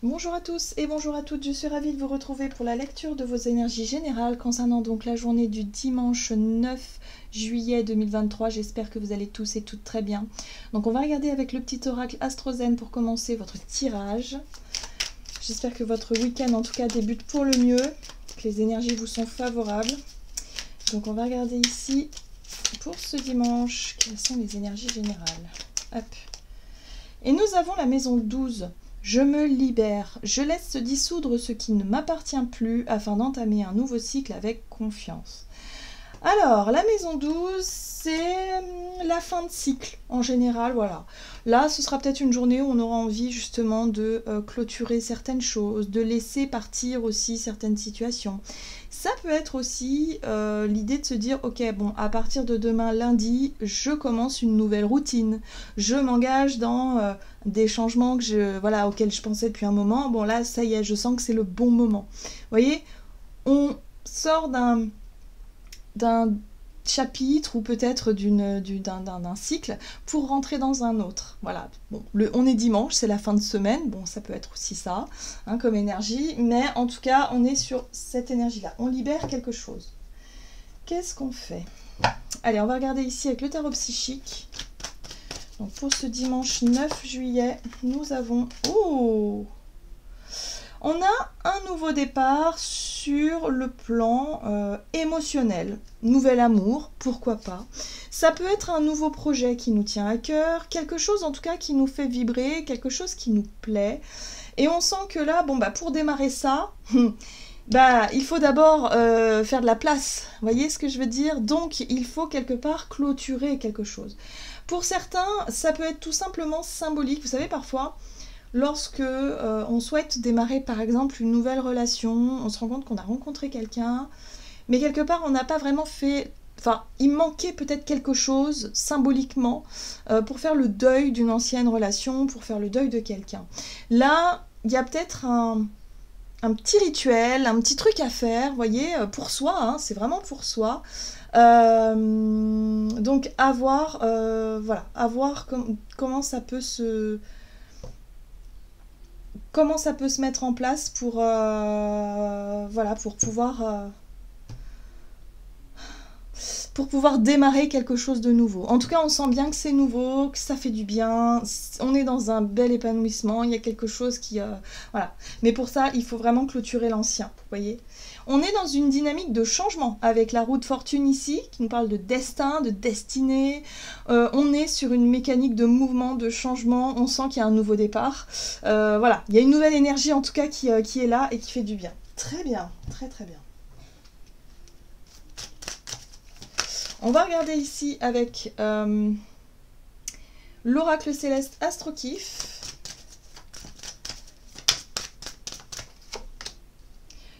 Bonjour à tous et bonjour à toutes, je suis ravie de vous retrouver pour la lecture de vos énergies générales concernant donc la journée du dimanche 9 juillet 2023. J'espère que vous allez tous et toutes très bien. Donc on va regarder avec le petit oracle Astrozen pour commencer votre tirage. J'espère que votre week-end en tout cas débute pour le mieux, que les énergies vous sont favorables. Donc on va regarder ici pour ce dimanche quelles sont les énergies générales. Hop. Et nous avons la maison 12. Je me libère, je laisse se dissoudre ce qui ne m'appartient plus afin d'entamer un nouveau cycle avec confiance. Alors, la maison 12, c'est la fin de cycle en général, voilà. Là, ce sera peut-être une journée où on aura envie justement de clôturer certaines choses, de laisser partir aussi certaines situations. Ça peut être aussi l'idée de se dire, ok, bon, à partir de demain lundi, je commence une nouvelle routine. Je m'engage dans des changements auxquels je pensais depuis un moment. Bon, là, ça y est, je sens que c'est le bon moment. Vous voyez, on sort d'un chapitre ou peut-être d'un cycle pour rentrer dans un autre. Voilà, bon, on est dimanche, c'est la fin de semaine, bon, ça peut être aussi ça, hein, comme énergie, mais en tout cas, on est sur cette énergie-là. On libère quelque chose. Qu'est-ce qu'on fait? Allez, on va regarder ici avec le tarot psychique. Donc pour ce dimanche 9 juillet, nous avons... Oh! On a un nouveau départ sur le plan émotionnel. Nouvel amour, pourquoi pas. Ça peut être un nouveau projet qui nous tient à cœur, quelque chose en tout cas qui nous fait vibrer, quelque chose qui nous plaît. Et on sent que là, bon bah pour démarrer ça, il faut d'abord faire de la place. Vous voyez ce que je veux dire? Donc il faut quelque part clôturer quelque chose. Pour certains, ça peut être tout simplement symbolique. Vous savez, parfois... Lorsque on souhaite démarrer par exemple une nouvelle relation, on se rend compte qu'on a rencontré quelqu'un, mais quelque part on n'a pas vraiment fait... Enfin, il manquait peut-être quelque chose symboliquement pour faire le deuil d'une ancienne relation, pour faire le deuil de quelqu'un. Là, il y a peut-être un petit rituel, un petit truc à faire, vous voyez, pour soi, hein, c'est vraiment pour soi. Donc à voir, comment ça peut se... Comment ça peut se mettre en place pour pouvoir démarrer quelque chose de nouveau. En tout cas, on sent bien que c'est nouveau, que ça fait du bien, on est dans un bel épanouissement, il y a quelque chose qui... voilà. Mais pour ça, il faut vraiment clôturer l'ancien, vous voyez. On est dans une dynamique de changement avec la roue de fortune ici, qui nous parle de destin, de destinée. On est sur une mécanique de mouvement, de changement, on sent qu'il y a un nouveau départ. Voilà, il y a une nouvelle énergie en tout cas qui est là et qui fait du bien. Très bien, très très bien. On va regarder ici avec l'oracle céleste Astrokif.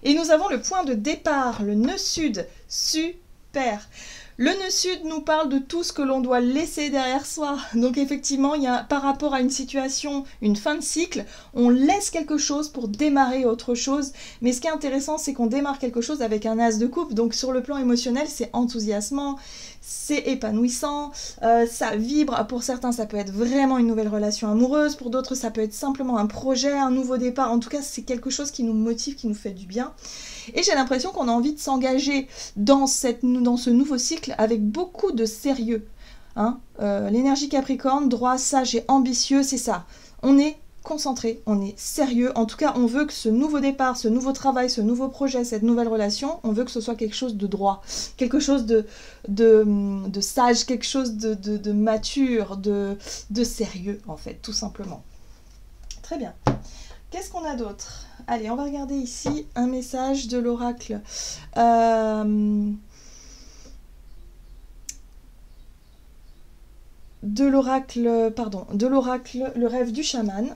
Et nous avons le point de départ, le nœud sud. Super! Le nœud sud nous parle de tout ce que l'on doit laisser derrière soi. Donc effectivement, il y a, par rapport à une situation, une fin de cycle, on laisse quelque chose pour démarrer autre chose. Mais ce qui est intéressant, c'est qu'on démarre quelque chose avec un as de coupe. Donc sur le plan émotionnel, c'est enthousiasmant, c'est épanouissant, ça vibre. Pour certains, ça peut être vraiment une nouvelle relation amoureuse. Pour d'autres, ça peut être simplement un projet, un nouveau départ. En tout cas, c'est quelque chose qui nous motive, qui nous fait du bien. Et j'ai l'impression qu'on a envie de s'engager dans ce nouveau cycle avec beaucoup de sérieux. Hein, l'énergie Capricorne, droit, sage et ambitieux, c'est ça. On est concentré, on est sérieux. En tout cas, on veut que ce nouveau départ, ce nouveau travail, ce nouveau projet, cette nouvelle relation, on veut que ce soit quelque chose de droit, quelque chose de sage, quelque chose de mature, de sérieux, en fait, tout simplement. Très bien. Qu'est-ce qu'on a d'autre? Allez, on va regarder ici un message de l'oracle. De l'oracle, le rêve du chaman.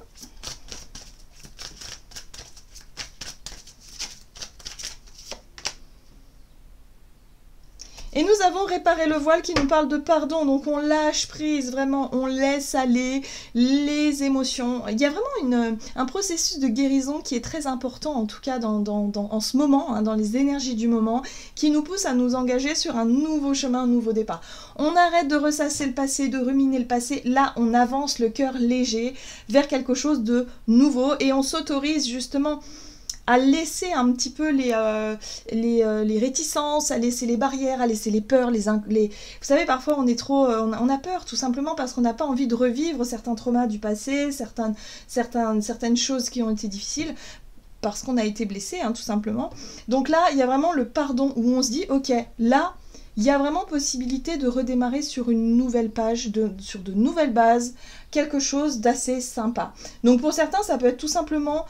Et nous avons réparé le voile qui nous parle de pardon, donc on lâche prise, vraiment, on laisse aller les émotions. Il y a vraiment un processus de guérison qui est très important, en tout cas en ce moment, hein, dans les énergies du moment, qui nous pousse à nous engager sur un nouveau chemin, un nouveau départ. On arrête de ressasser le passé, de ruminer le passé, là on avance le cœur léger vers quelque chose de nouveau et on s'autorise justement à laisser un petit peu les réticences, à laisser les barrières, à laisser les peurs, vous savez, parfois on est trop, on a peur tout simplement parce qu'on n'a pas envie de revivre certains traumas du passé, certaines choses qui ont été difficiles, parce qu'on a été blessé, hein, tout simplement. Donc là, il y a vraiment le pardon où on se dit, ok, là, il y a vraiment possibilité de redémarrer sur une nouvelle page, sur de nouvelles bases, quelque chose d'assez sympa. Donc pour certains, ça peut être tout simplement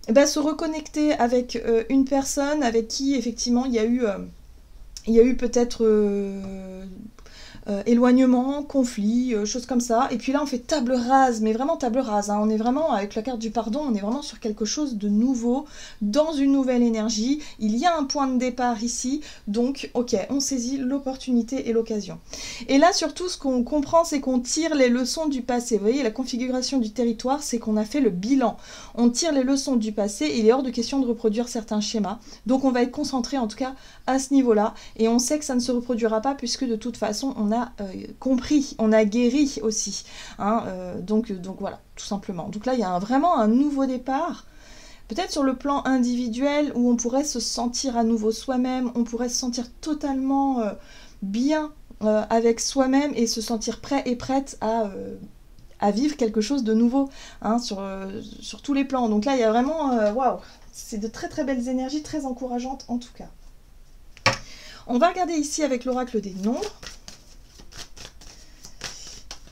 se reconnecter avec une personne avec qui effectivement il y a eu peut-être éloignement, conflit, choses comme ça. Et puis là on fait table rase, mais vraiment table rase, hein. On est vraiment, avec la carte du pardon, on est vraiment sur quelque chose de nouveau, dans une nouvelle énergie. Il y a un point de départ ici, donc ok, on saisit l'opportunité et l'occasion. Et là surtout ce qu'on comprend, c'est qu'on tire les leçons du passé. Vous voyez, la configuration du territoire, c'est qu'on a fait le bilan. On tire les leçons du passé, et il est hors de question de reproduire certains schémas. Donc on va être concentré en tout cas à ce niveau-là, et on sait que ça ne se reproduira pas, puisque de toute façon on a compris, on a guéri aussi, hein, donc voilà, tout simplement. Donc là il y a vraiment un nouveau départ, peut-être sur le plan individuel, où on pourrait se sentir à nouveau soi-même, on pourrait se sentir totalement bien avec soi-même, et se sentir prêt et prête à vivre quelque chose de nouveau, hein, sur tous les plans. Donc là il y a vraiment, waouh, c'est de très très belles énergies, très encourageantes en tout cas. On va regarder ici avec l'oracle des nombres.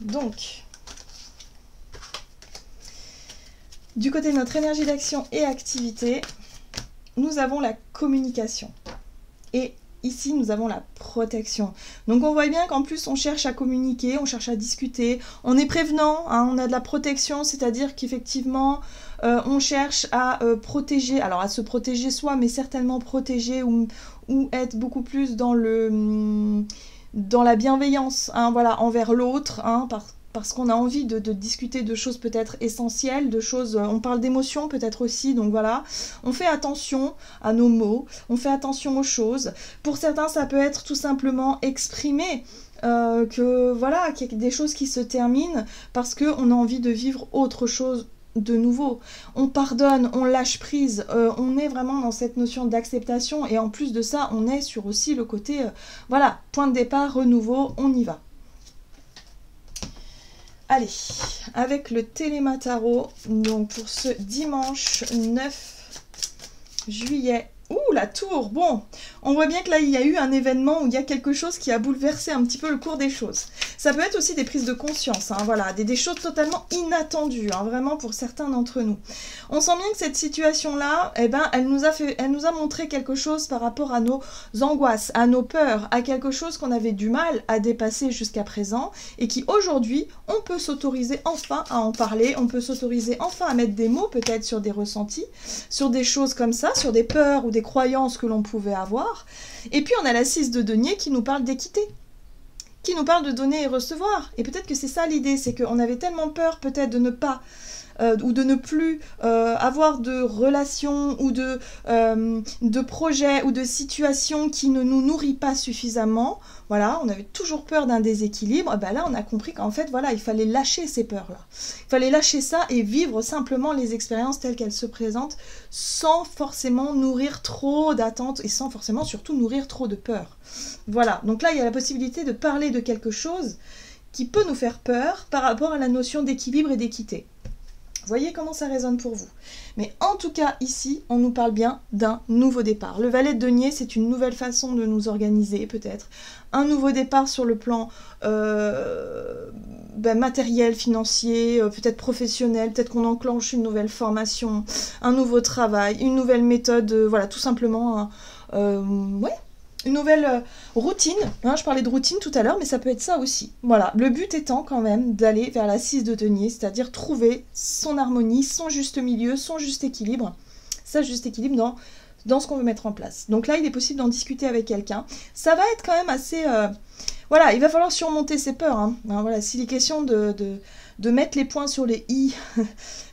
Donc, du côté de notre énergie d'action et activité, nous avons la communication. Et ici, nous avons la protection. Donc on voit bien qu'en plus, on cherche à communiquer, on cherche à discuter. On est prévenant, hein, on a de la protection, c'est-à-dire qu'effectivement, on cherche à protéger, alors à se protéger soi, mais certainement protéger ou être beaucoup plus dans la bienveillance, hein, voilà, envers l'autre, hein, parce qu'on a envie de discuter de choses peut-être essentielles, de choses, on parle d'émotions peut-être aussi, donc voilà, on fait attention à nos mots, on fait attention aux choses. Pour certains, ça peut être tout simplement exprimer que voilà, qu'il y a des choses qui se terminent parce qu'on a envie de vivre autre chose de nouveau. On pardonne, on lâche prise, on est vraiment dans cette notion d'acceptation, et en plus de ça, on est sur aussi le côté, voilà, point de départ, renouveau, on y va. Allez, avec le Téléma Tarot, donc pour ce dimanche 9 juillet. Ouh, la tour. Bon, on voit bien que là, il y a eu un événement où il y a quelque chose qui a bouleversé un petit peu le cours des choses. Ça peut être aussi des prises de conscience, hein, voilà, des choses totalement inattendues, hein, vraiment pour certains d'entre nous. On sent bien que cette situation-là, eh ben, elle nous a montré quelque chose par rapport à nos angoisses, à nos peurs, à quelque chose qu'on avait du mal à dépasser jusqu'à présent, et qui aujourd'hui, on peut s'autoriser enfin à en parler, on peut s'autoriser enfin à mettre des mots peut-être sur des ressentis, sur des choses comme ça, sur des peurs ou des croyances que l'on pouvait avoir. Et puis on a la 6 de denier qui nous parle d'équité, qui nous parle de donner et recevoir. Et peut-être que c'est ça l'idée, c'est qu'on avait tellement peur peut-être de ne pas ou de ne plus avoir de relations ou de projets ou de situations qui ne nous nourrit pas suffisamment. Voilà, on avait toujours peur d'un déséquilibre. Ben là, on a compris qu'en fait, voilà, il fallait lâcher ces peurs-là. Il fallait lâcher ça et vivre simplement les expériences telles qu'elles se présentent, sans forcément nourrir trop d'attentes et sans forcément surtout nourrir trop de peur. Voilà, donc là, il y a la possibilité de parler de quelque chose qui peut nous faire peur par rapport à la notion d'équilibre et d'équité. Voyez comment ça résonne pour vous. Mais en tout cas, ici, on nous parle bien d'un nouveau départ. Le valet de denier, c'est une nouvelle façon de nous organiser, peut-être. Un nouveau départ sur le plan matériel, financier, peut-être professionnel, peut-être qu'on enclenche une nouvelle formation, un nouveau travail, une nouvelle méthode, voilà, tout simplement, ouais, une nouvelle routine, hein, je parlais de routine tout à l'heure, mais ça peut être ça aussi. Voilà, le but étant quand même d'aller vers la 6 de denier, c'est-à-dire trouver son harmonie, son juste milieu, son juste équilibre. Ça, juste équilibre dans dans ce qu'on veut mettre en place. Donc là, il est possible d'en discuter avec quelqu'un. Ça va être quand même assez... Voilà, il va falloir surmonter ses peurs. Hein. Voilà, s'il est question de mettre les points sur les i.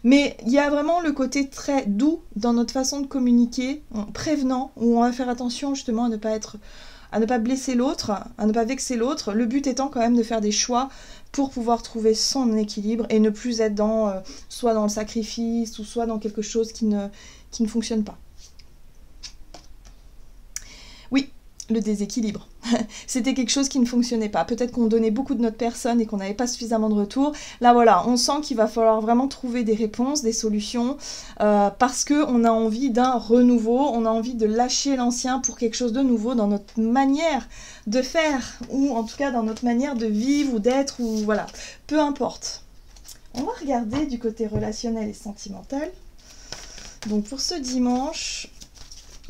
Mais il y a vraiment le côté très doux dans notre façon de communiquer, prévenant, où on va faire attention justement à ne pas blesser l'autre, à ne pas vexer l'autre. Le but étant quand même de faire des choix pour pouvoir trouver son équilibre et ne plus être soit dans le sacrifice ou soit dans quelque chose qui ne fonctionne pas. Oui, le déséquilibre. C'était quelque chose qui ne fonctionnait pas. Peut-être qu'on donnait beaucoup de notre personne et qu'on n'avait pas suffisamment de retour. Là, voilà, on sent qu'il va falloir vraiment trouver des réponses, des solutions, parce qu'on a envie d'un renouveau, on a envie de lâcher l'ancien pour quelque chose de nouveau dans notre manière de faire, ou en tout cas dans notre manière de vivre ou d'être, ou voilà, peu importe. On va regarder du côté relationnel et sentimental. Donc pour ce dimanche...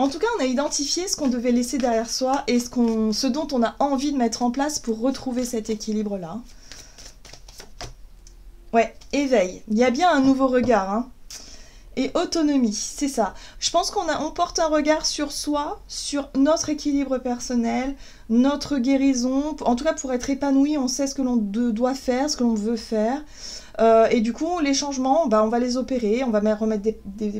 En tout cas, on a identifié ce qu'on devait laisser derrière soi et ce dont on a envie de mettre en place pour retrouver cet équilibre-là. Ouais, éveil. Il y a bien un nouveau regard. Hein. Et autonomie, c'est ça. Je pense on porte un regard sur soi, sur notre équilibre personnel, notre guérison. En tout cas, pour être épanoui, on sait ce que l'on doit faire, ce que l'on veut faire. Et du coup, les changements, on va les opérer, on va remettre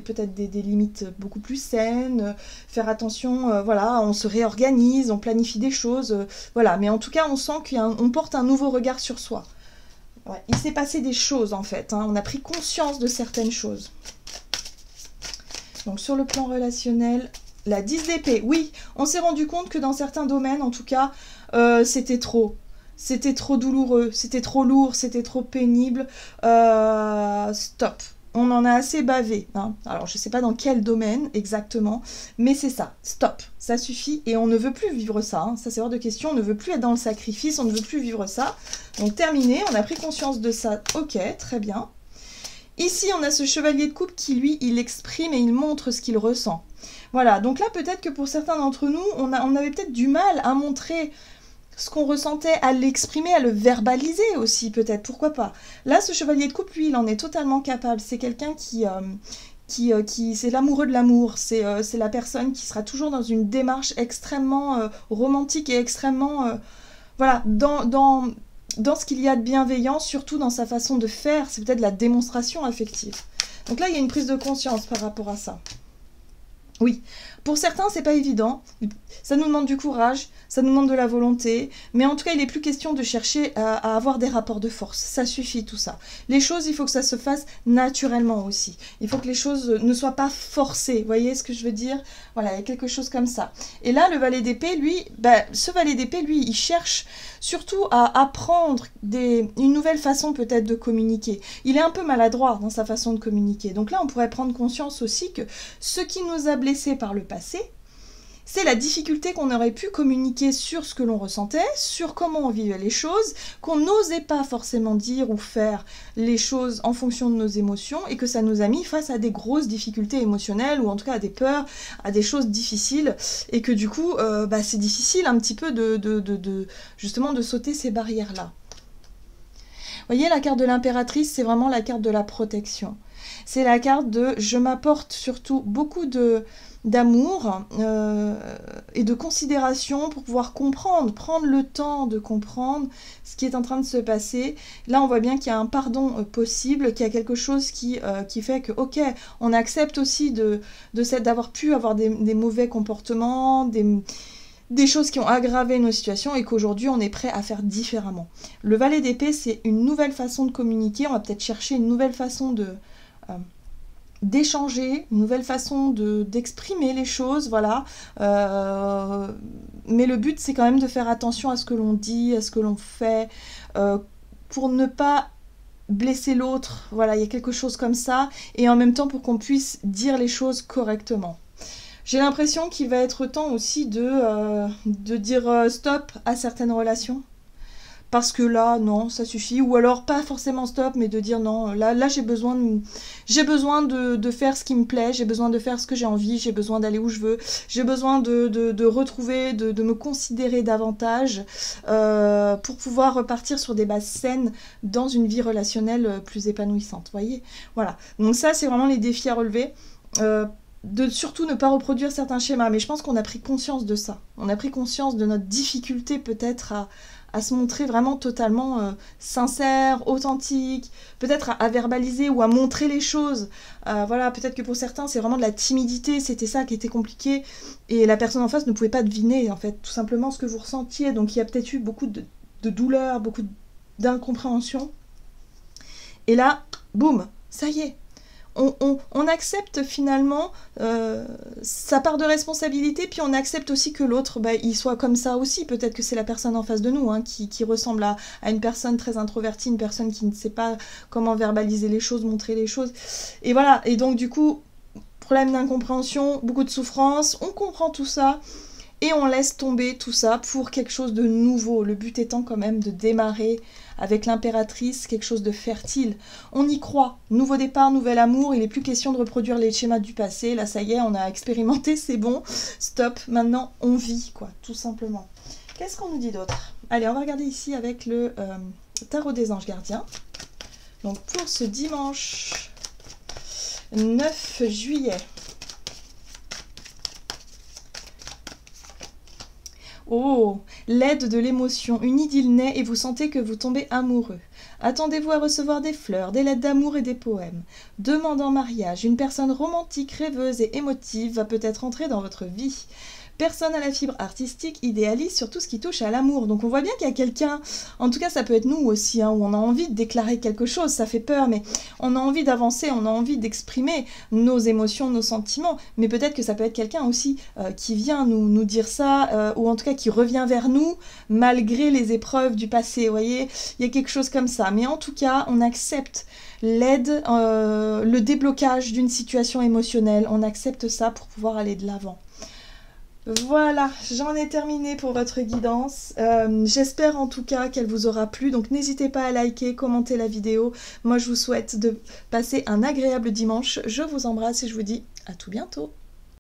peut-être des limites beaucoup plus saines, faire attention, voilà, on se réorganise, on planifie des choses, voilà. Mais en tout cas, on sent qu'on porte un nouveau regard sur soi. Ouais, il s'est passé des choses, en fait, hein, on a pris conscience de certaines choses. Donc, sur le plan relationnel, la 10 d'épée, oui, on s'est rendu compte que dans certains domaines, en tout cas, c'était trop. C'était trop douloureux, c'était trop lourd, c'était trop pénible. Stop. On en a assez bavé. Hein. Alors, je ne sais pas dans quel domaine exactement, mais c'est ça. Stop. Ça suffit et on ne veut plus vivre ça. Hein. Ça, c'est hors de question. On ne veut plus être dans le sacrifice, on ne veut plus vivre ça. Donc, terminé. On a pris conscience de ça. Ok, très bien. Ici, on a ce chevalier de coupe qui, lui, il exprime et il montre ce qu'il ressent. Voilà. Donc là, peut-être que pour certains d'entre nous, on avait peut-être du mal à montrer... ce qu'on ressentait, à l'exprimer, à le verbaliser aussi, peut-être, pourquoi pas. Là, ce chevalier de coupe, lui, il en est totalement capable. C'est quelqu'un qui c'est l'amoureux de l'amour. C'est la personne qui sera toujours dans une démarche extrêmement romantique et extrêmement... voilà, dans ce qu'il y a de bienveillant, surtout dans sa façon de faire. C'est peut-être la démonstration affective. Donc là, il y a une prise de conscience par rapport à ça. Oui, pour certains, c'est pas évident. Ça nous demande du courage, ça nous demande de la volonté. Mais en tout cas, il n'est plus question de chercher à avoir des rapports de force. Ça suffit, tout ça. Les choses, il faut que ça se fasse naturellement aussi. Il faut que les choses ne soient pas forcées. Vous voyez ce que je veux dire? Voilà, il y a quelque chose comme ça. Et là, le valet d'épée, lui, ce valet d'épée, lui, il cherche surtout à apprendre une nouvelle façon peut-être de communiquer. Il est un peu maladroit dans sa façon de communiquer. Donc là, on pourrait prendre conscience aussi que ce qui nous a blessés par le passé, c'est la difficulté qu'on aurait pu communiquer sur ce que l'on ressentait, sur comment on vivait les choses, qu'on n'osait pas forcément dire ou faire les choses en fonction de nos émotions et que ça nous a mis face à des grosses difficultés émotionnelles ou en tout cas à des peurs, à des choses difficiles et que du coup, c'est difficile un petit peu justement de sauter ces barrières-là. Vous voyez, la carte de l'impératrice, c'est vraiment la carte de la protection. C'est la carte de « je m'apporte surtout beaucoup d'amour et de considération pour pouvoir comprendre, prendre le temps de comprendre ce qui est en train de se passer. » Là, on voit bien qu'il y a un pardon possible, qu'il y a quelque chose qui fait que, ok, on accepte aussi d'avoir pu avoir des mauvais comportements, des choses qui ont aggravé nos situations et qu'aujourd'hui on est prêt à faire différemment. Le valet d'épée, c'est une nouvelle façon de communiquer, on va peut-être chercher une nouvelle façon d'échanger, une nouvelle façon d'exprimer les choses, voilà. Mais le but, c'est quand même de faire attention à ce que l'on dit, à ce que l'on fait, pour ne pas blesser l'autre, voilà, il y a quelque chose comme ça, et en même temps pour qu'on puisse dire les choses correctement. J'ai l'impression qu'il va être temps aussi de dire stop à certaines relations. Parce que là, non, ça suffit. Ou alors, pas forcément stop, mais de dire non, là j'ai besoin de faire ce qui me plaît, j'ai besoin de faire ce que j'ai envie, j'ai besoin d'aller où je veux, j'ai besoin de retrouver, de me considérer davantage pour pouvoir repartir sur des bases saines dans une vie relationnelle plus épanouissante, voyez. Voilà. Donc ça, c'est vraiment les défis à relever. de surtout ne pas reproduire certains schémas. Mais je pense qu'on a pris conscience de ça. On a pris conscience de notre difficulté peut-être à se montrer vraiment totalement sincère, authentique, peut-être à verbaliser ou à montrer les choses. Voilà, peut-être que pour certains, c'est vraiment de la timidité, c'était ça qui était compliqué, et la personne en face ne pouvait pas deviner, en fait, tout simplement ce que vous ressentiez. Donc il y a peut-être eu beaucoup de douleur, beaucoup d'incompréhension. Et là, boum, ça y est. On accepte finalement sa part de responsabilité, puis on accepte aussi que l'autre, il soit comme ça aussi. Peut-être que c'est la personne en face de nous qui ressemble à une personne très introvertie, une personne qui ne sait pas comment verbaliser les choses, montrer les choses. Et voilà, et donc du coup, problème d'incompréhension, beaucoup de souffrance, on comprend tout ça, et on laisse tomber tout ça pour quelque chose de nouveau. Le but étant quand même de démarrer avec l'impératrice quelque chose de fertile. On y croit. Nouveau départ, nouvel amour. Il n'est plus question de reproduire les schémas du passé. Là, ça y est, on a expérimenté, c'est bon. Stop. Maintenant, on vit, quoi, tout simplement. Qu'est-ce qu'on nous dit d'autre? Allez, on va regarder ici avec le tarot des anges gardiens. Donc, pour ce dimanche 9 juillet. Oh, l'aide de l'émotion, une idylle naît et vous sentez que vous tombez amoureux. Attendez-vous à recevoir des fleurs, des lettres d'amour et des poèmes. Demande en mariage, une personne romantique, rêveuse et émotive va peut-être entrer dans votre vie. Personne à la fibre artistique idéalise sur tout ce qui touche à l'amour. Donc on voit bien qu'il y a quelqu'un, en tout cas ça peut être nous aussi, où on a envie de déclarer quelque chose, ça fait peur, mais on a envie d'avancer, on a envie d'exprimer nos émotions, nos sentiments, mais peut-être que ça peut être quelqu'un aussi qui vient nous dire ça, ou en tout cas qui revient vers nous, malgré les épreuves du passé, vous voyez, il y a quelque chose comme ça. Mais en tout cas, on accepte l'aide, le déblocage d'une situation émotionnelle, on accepte ça pour pouvoir aller de l'avant. Voilà, j'en ai terminé pour votre guidance. J'espère en tout cas qu'elle vous aura plu. Donc n'hésitez pas à liker, commenter la vidéo. Moi je vous souhaite de passer un agréable dimanche. Je vous embrasse et je vous dis à tout bientôt.